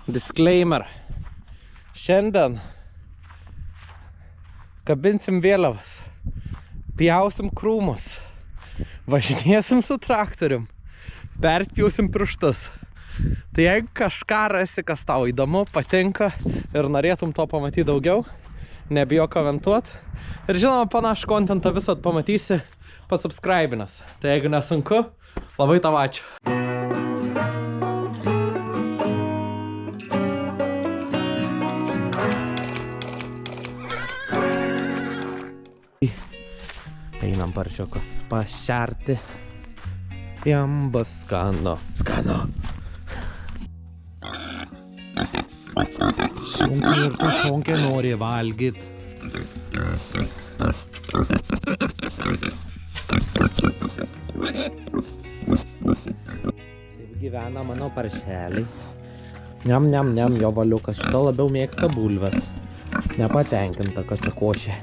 Disclaimer. Šiandien kabinsim vėliavas, pjausim krūmus, važinėsim su traktorium, perpjausim pirštus. Tai jeigu kažką rasi, kas tau įdomu, patinka ir norėtum to pamatyti daugiau, nebijok komentuot. Ir žinoma, panašų kontentą visat pamatysi pasubscribinęs. Tai jeigu nesunku, labai tau ačiū. Einam paršiukus pašerti. Jam bus skanu. Skanu. Sunkiai ir tu sunkiai nori valgyt. Taip gyvena mano paršeliai. Niam, jo valiukas. Šitą labiau mėgsta bulves. Nepatenkinta, kad čia košė.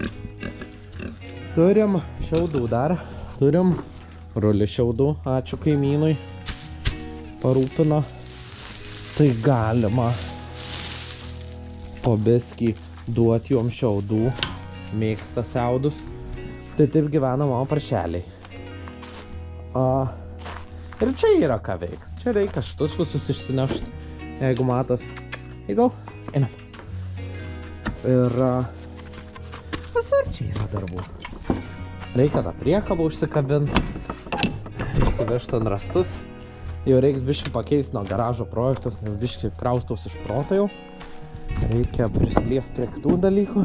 Turim šiaudų dar. Turim rulį šiaudų. Ačiū kaimynui. Parūpino. Tai galima po biskį duoti jom šiaudų. Mėgsta siaudus. Tai taip gyvena mano paršeliai. Ir čia yra ką veikti. Čia reikia šitus visus išsinešti. Jeigu matot. Eidal. Einam. Ir visur čia yra darbų. Reikia tą priekabą užsikabinti, įsivežti ant rastus. Jau reiks biškį pakeisti nuo garažo projektus, nes biškį kraustaus iš proto jau. Reikia prisiliesti prie kitų dalykų.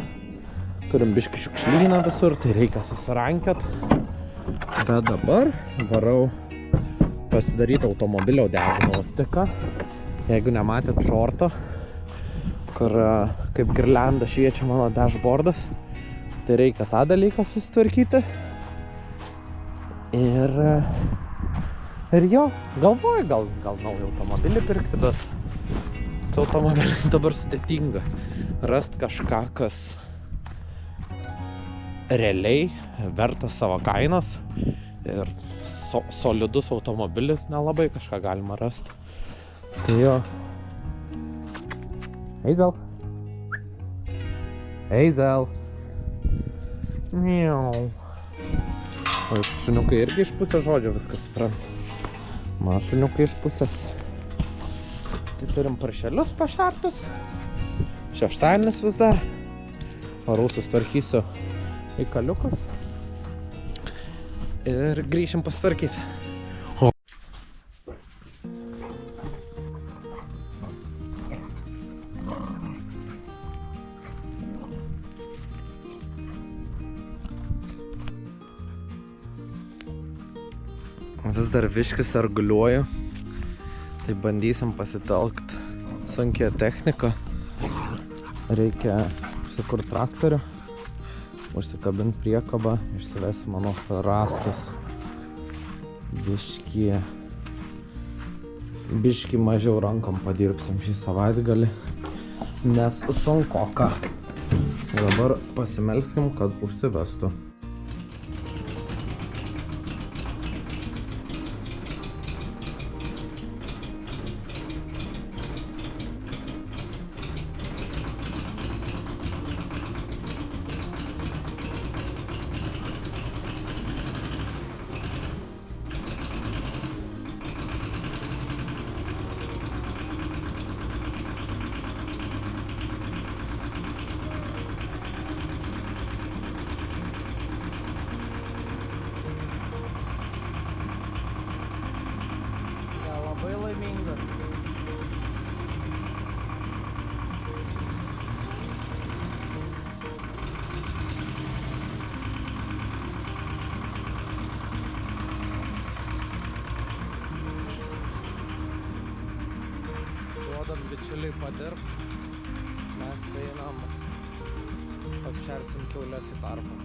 Turim biškį šiukšlyną visur, tai reikia susirankiot. Bet dabar varau pasidaryti automobilio diagnostiką. Jeigu nematėt šorto, kur kaip girlianda šviečia mano dashboardas, tai reikia tą dalyką susitvarkyti. Ir jo, galvoju gal naują automobilį pirkti, bet su automobiliu dabar sudėtinga rast kažką, kas realiai verta savo kainos. Ir solidus automobilis nelabai kažką galima rasti. Tai jo. Eizel. Eizel. Miau. O šuniukai irgi iš pusės žodžio viskas supranta. Man šuniukai iš pusės. Tai turim paršelius pašertus. Šeštadienis vis dar. Varau susitvarkysiu į kaliukus. Ir grįšim pasitvarkyti. Vis dar viškis arguliuoju. Tai bandysim pasitelkti sunkią techniką. Reikia sukurti traktorių, užsikabinti priekabą, išsivesti mano rąstus. Biškį mažiau rankom padirbsim šį savaitgalį, nes sunkoka. Dabar pasimelskim, kad užsivestų. Duodam bičiuliai padirbt, mes einam, apšersim kiaules į tarpą.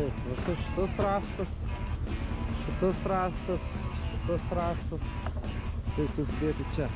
Taip, visus šitus rastus, šitus rastus, reikia sudėti čia.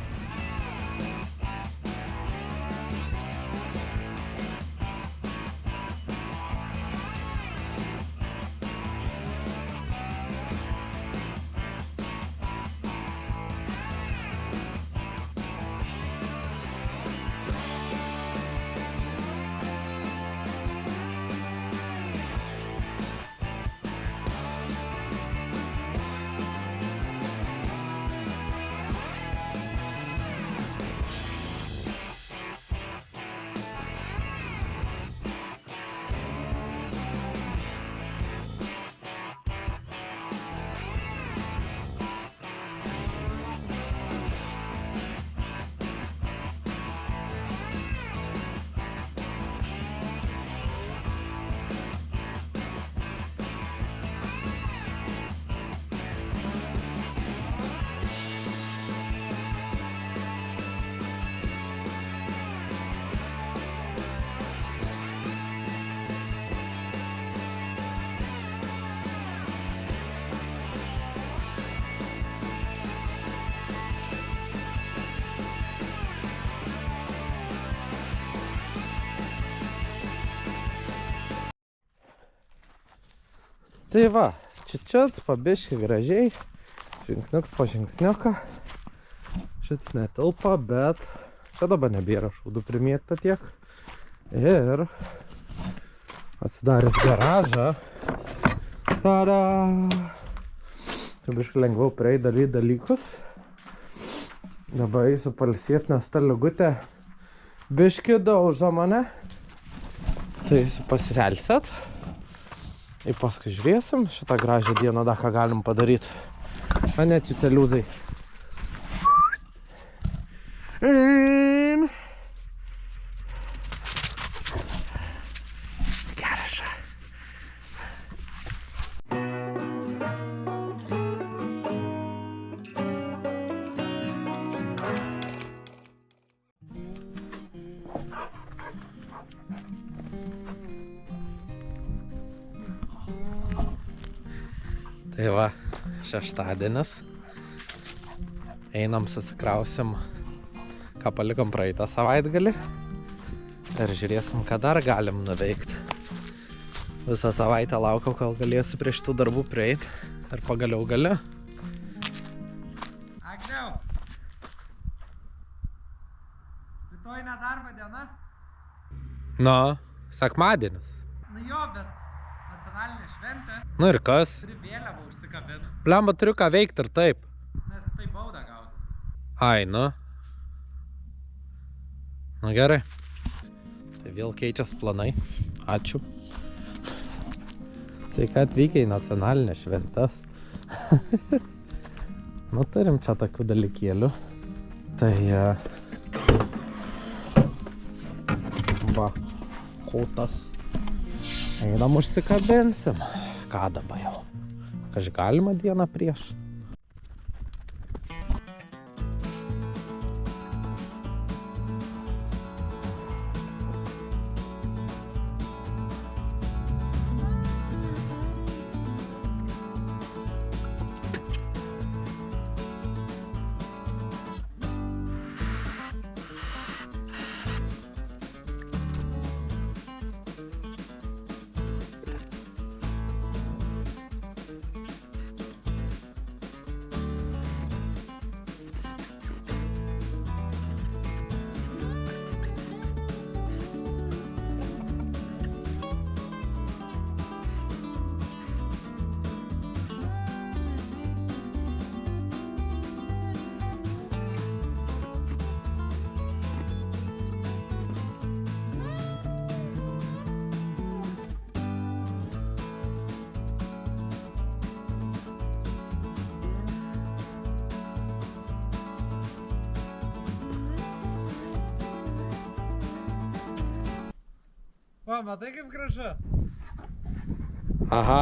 Tai va, čia pabiški gražiai, žingsniuks po žingsniuką. Šits netilpa, bet čia dabar nebėra šaudų primėta tiek. Ir atsidaręs garažą. Tada! Tai biškai lengviau prieit daryti dalykus. Dabar eisiu palsėt, nes ta ligutė biški daužo mane. Tai eisiu pasiselsit. Ir paskui žiūrėsim šitą gražią dieną, da ką galim padaryti. A net jų teliūzai. Geras. Tai va, šeštadienis. Einam, susikrausim, ką palikom praeitą savaitgalį. Ir žiūrėsim, ką dar galim nuveikti. Visą savaitę laukiau, kol galėsiu prie šitų darbų prieiti. Ir pagaliau galiu. Agniau! Rytoj nedarbo diena? Nu, sekmadienis. Nu jo, bet nacionalinė šventė. Nu ir kas? Turi vėliavą užsikabinti. Blemba, turiu ką veikti ir taip. Nes tai baudą gaus. Ai, nu. Nu gerai. Tai vėl keičias planai. Ačiū. Sveika atvykę į nacionalinės šventes. Nu, turim čia tokių dalykėlių. Tai... Va, kotas. Einam užsikabinsim. Ką dabar jau? Kaž galima dieną prieš. Va, matai kaip gražu? Aha,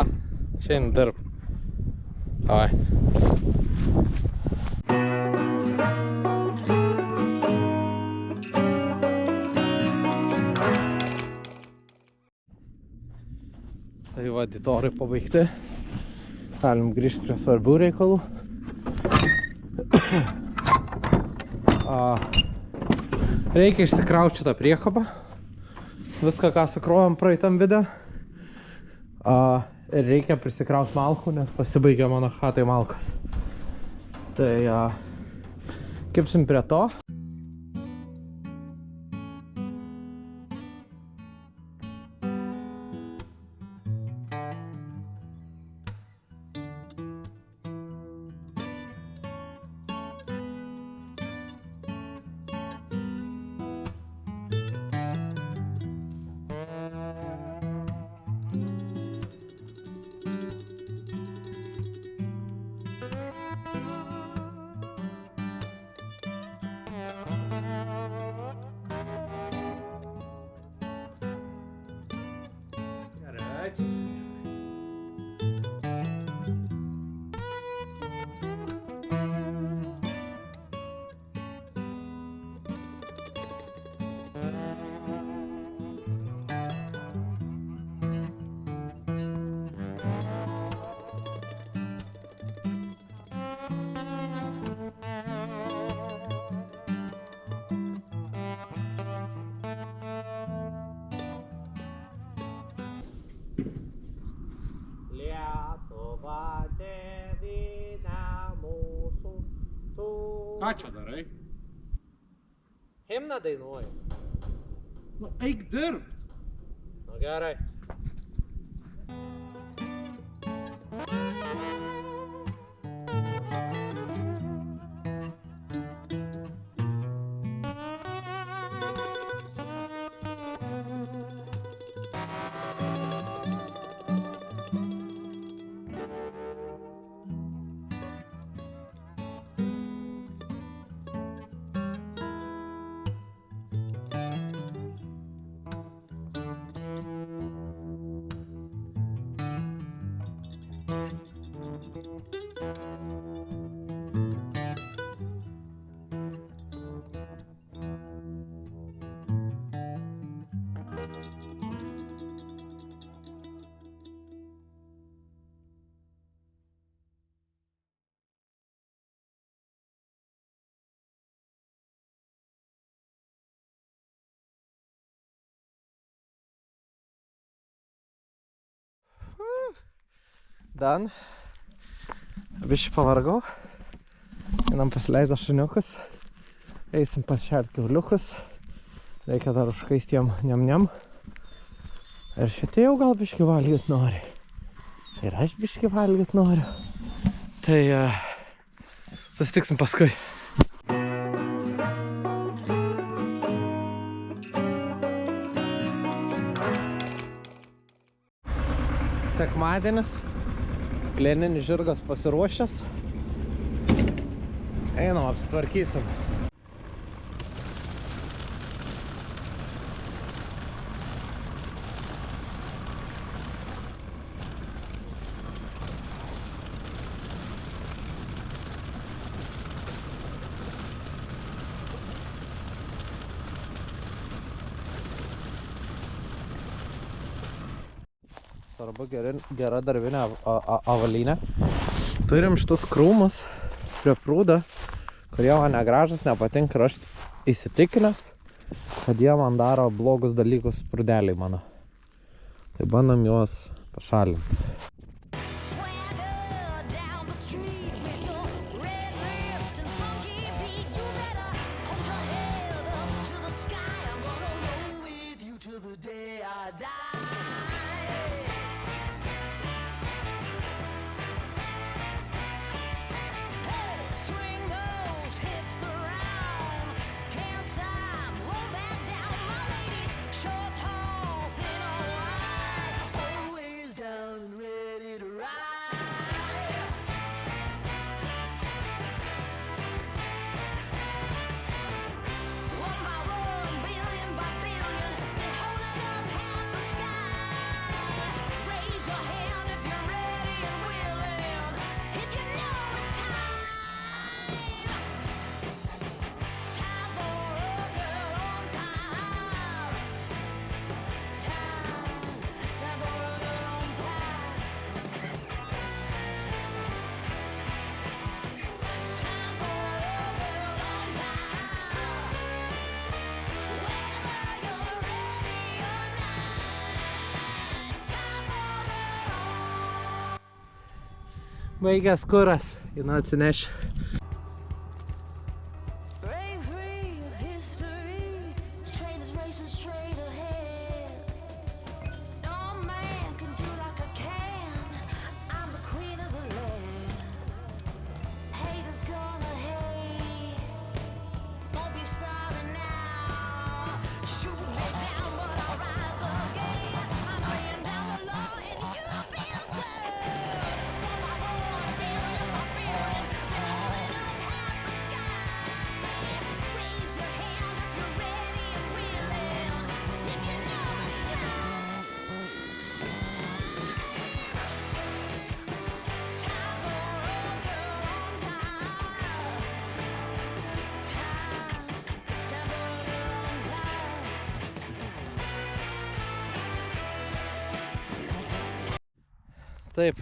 šiandien dirb. Davai. Tai va, editorai pabaigti. Galim grįžti prie svarbių reikalų. Reikia išsikrauti šitą priekabą. Viską, ką sukrovėm praeitam video. Ir reikia prisikrauti malkų, nes pasibaigė mano chatai malkas. Tai kipsim prie to. Ką čia darai? Himną dainuoju. Nu, eik dirbt. Nu gerai. Dan. Biškai pavargau. Einam pasileido šuniukus. Eisim pašert kiauliukus. Reikia dar užkaisti jam niam. Ir šitie jau gal biškai valgyt nori. Ir aš biškai valgyt noriu. Tai susitiksim paskui. Sekmadienis. Plieninis žirgas pasiruošęs. Einam, apsitvarkysim. Svarbu gera darbinė avalynė. Turim šitus krūmus prie prūdo, kurie man negražus, nepatinka ir aš įsitikinęs, kad jie man daro blogus dalykus prūdeliai mano. Tai bandom juos pašalinti. One by one, billion by billion, and holding up half the sky. Baigęs kuras, jina atsineš. Bravery of history, this train is racing straight ahead. No man can do like I can. I'm the queen of the land. Haters gonna hate. Won't be sorry now. Shoot me down, but I'll rise again. I'm laying down the law and you've been served. For my boy, feeling my feeling, and holding up half the sky. Raise your hand if you're ready and willing. If you know it's time. Time for a girl on time. Time for a girl on time. Taip,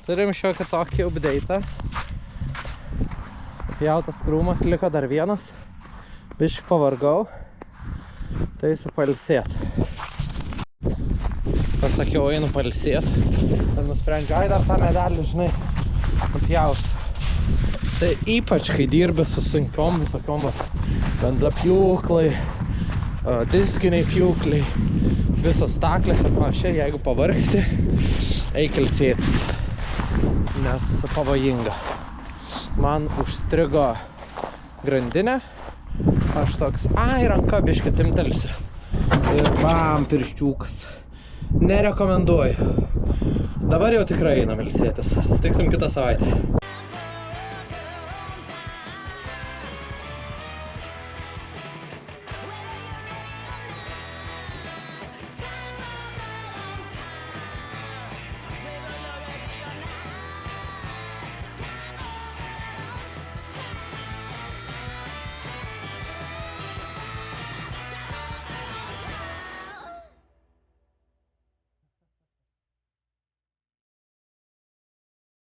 turim šiokį tokį update'ą. Jautas krūmas, liko dar vienas. Biškį pavargau. Tai eisiu pailsėt. Pasakiau, einu pailsėt. Ir nusprendžiu, ai dar tą medalį, žinai, nupjausiu. Tai ypač, kai dirbi su sunkiom visokiom benzapjūklai, diskiniai pjūkliai, visas staklės ir panašiai, jeigu pavargsti, eik ilsėtis, nes pavojinga. Man užstrigo grandinė, aš toks, ai, ranka biškį timtelsiu ir bam, pirščiukas. Nerekomenduoju. Dabar jau tikrai einam ilsėtis, susitiksim kitą savaitę.